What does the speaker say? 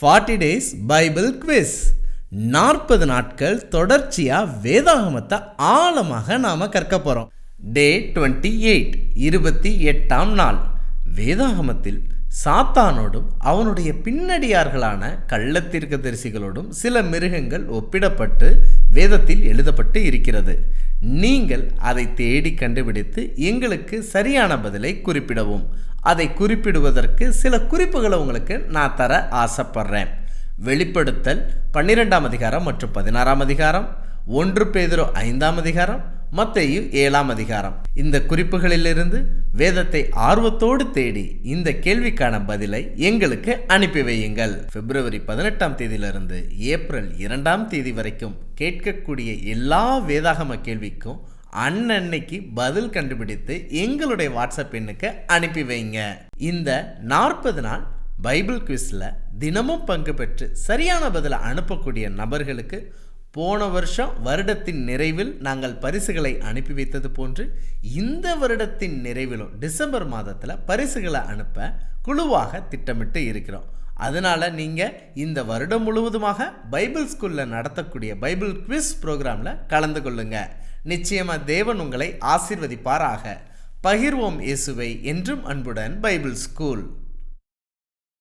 40 days Bible quiz. 40 நாட்கள் தொடர்ச்சியாக வேதாகமத்தை ஆழமாக நாம் கற்க போகிறோம். டே 28, 28ஆம் நாள். வேதாகமத்தில் சாத்தானோடும் அவனுடைய பின்னடியார்களான கள்ளத்தீர்க்கதரிசிகளோடும் சில மிருகங்கள் ஒப்பிடப்பட்டு வேதத்தில் எழுதப்பட்டு இருக்கிறது. நீங்கள் அதை தேடி கண்டுபிடித்து எங்களுக்கு சரியான பதிலை குறிப்பிடவும். அதை குறிப்பிடுவதற்கு சில குறிப்புகளை உங்களுக்கு நான் தர ஆசைப்படுறேன். வெளிப்படுத்தல் 12ஆம் அதிகாரம் மற்றும் 16ஆம் அதிகாரம், 1 பேதுரு 5ஆம் அதிகாரம், மத்தேயு 7ஆம் அதிகாரம். இந்த குறிப்புகளிலிருந்து வேதத்தை ஆர்வத்தோடு தேடி இந்த கேள்விக்கான பதிலை எங்களுக்கு அனுப்பி வையுங்கள். பிப்ரவரி 18ஆம் தேதியிலிருந்து ஏப்ரல் 2ஆம் தேதி வரைக்கும் கேட்கக்கூடிய எல்லா வேதாகம கேள்விக்கும் அன்னன்னைக்கு பதில் கண்டுபிடித்து எங்களுடைய வாட்ஸ்அப் எண்ணுக்கு அனுப்பி வைங்க. இந்த 40 நாள் பைபிள் குவிஸில் தினமும் பங்கு பெற்று சரியான பதிலை அனுப்பக்கூடிய நபர்களுக்கு போன வருடத்தின் நிறைவில் நாங்கள் பரிசுகளை அனுப்பி வைத்தது போன்று இந்த வருடத்தின் நிறைவிலும் டிசம்பர் மாதத்தில் பரிசுகளை அனுப்ப குழுவாக திட்டமிட்டு இருக்கிறோம். அதனால் நீங்கள் இந்த வருடம் முழுவதுமாக பைபிள் ஸ்கூலில் நடத்தக்கூடிய பைபிள் குவிஸ் ப்ரோக்ராமில் கலந்து கொள்ளுங்க. நிச்சயமாக தேவன் உங்களை ஆசீர்வதிப்பாராக. பகிர்வோம் இயேசுவை என்றும் அன்புடன் பைபிள் ஸ்கூல்.